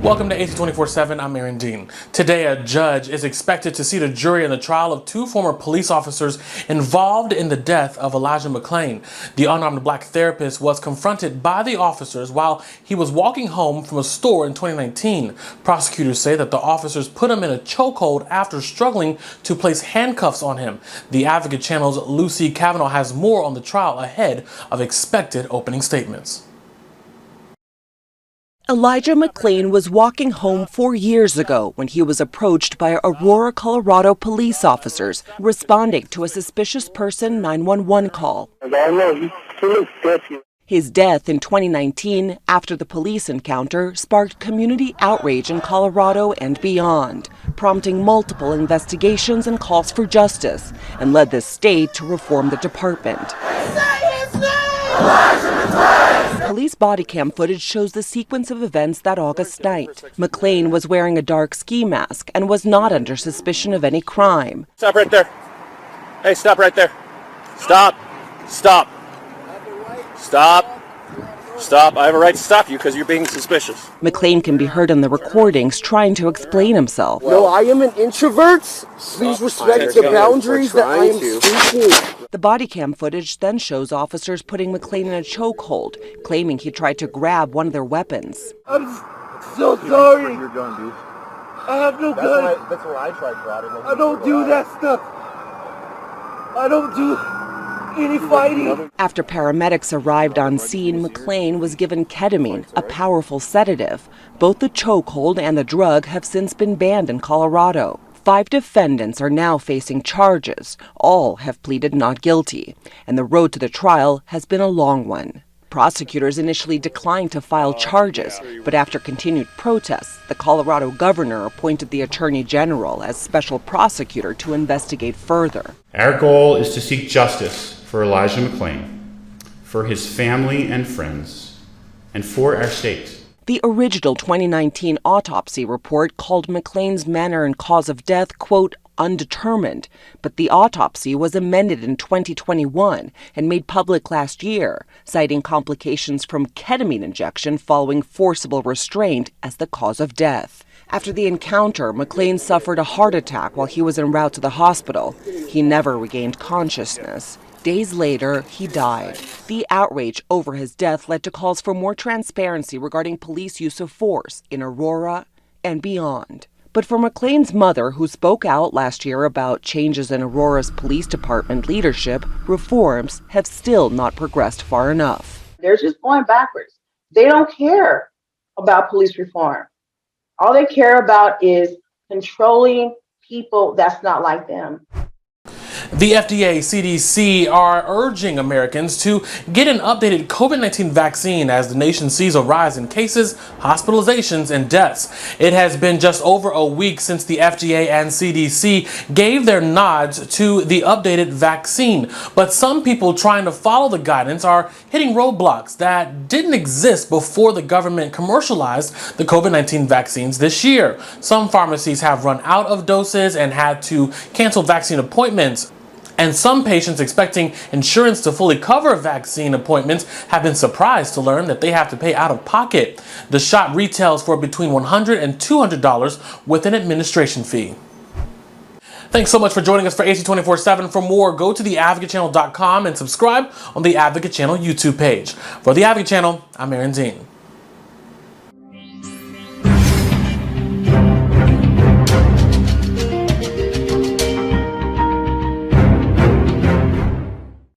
Welcome to AC 24/7. I'm Aaron Dean. Today, a judge is expected to seat a jury in the trial of two former police officers involved in the death of Elijah McClain. The unarmed black therapist was confronted by the officers while he was walking home from a store in 2019. Prosecutors say that the officers put him in a chokehold after struggling to place handcuffs on him. The Advocate Channel's Lucy Cavanaugh has more on the trial ahead of expected opening statements. Elijah McClain was walking home 4 years ago when he was approached by Aurora, Colorado police officers responding to a suspicious person 911 call. His death in 2019 after the police encounter sparked community outrage in Colorado and beyond, prompting multiple investigations and calls for justice, and led the state to reform the department. Police body cam footage shows the sequence of events that August night. McClain was wearing a dark ski mask and was not under suspicion of any crime. Stop right there. Hey, stop right there. Stop. Stop. Stop. Stop. I have a right to stop you because you're being suspicious. McClain can be heard in the recordings trying to explain himself. No, I am an introvert. Please respect the boundaries that I am speaking. The body cam footage then shows officers putting McClain in a chokehold, claiming he tried to grab one of their weapons. I'm so sorry. Your gun, dude. I have no gun. That's where I tried grabbing. I don't do that stuff. I don't do any fighting. After paramedics arrived on scene, McClain was given ketamine, a powerful sedative. Both the chokehold and the drug have since been banned in Colorado. 5 defendants are now facing charges. All have pleaded not guilty, and the road to the trial has been a long one. Prosecutors initially declined to file charges, but after continued protests, the Colorado governor appointed the attorney general as special prosecutor to investigate further. Our goal is to seek justice for Elijah McClain, for his family and friends, and for our state. The original 2019 autopsy report called McClain's manner and cause of death, quote, undetermined, but the autopsy was amended in 2021 and made public last year, citing complications from ketamine injection following forcible restraint as the cause of death. After the encounter, McClain suffered a heart attack while he was en route to the hospital. He never regained consciousness. Days later, he died. The outrage over his death led to calls for more transparency regarding police use of force in Aurora and beyond. But for McClain's mother, who spoke out last year about changes in Aurora's police department leadership, reforms have still not progressed far enough. They're just going backwards. They don't care about police reform. All they care about is controlling people that's not like them. The FDA, CDC are urging Americans to get an updated COVID-19 vaccine as the nation sees a rise in cases, hospitalizations, and deaths. It has been just over a week since the FDA and CDC gave their nods to the updated vaccine, but some people trying to follow the guidance are hitting roadblocks that didn't exist before the government commercialized the COVID-19 vaccines this year. Some pharmacies have run out of doses and had to cancel vaccine appointments. And some patients expecting insurance to fully cover vaccine appointments have been surprised to learn that they have to pay out of pocket. The shot retails for between $100 and $200 with an administration fee. Thanks so much for joining us for AC 24/7. For more, go to theadvocatechannel.com and subscribe on the Advocate Channel YouTube page. For the Advocate Channel, I'm Aaron Dean.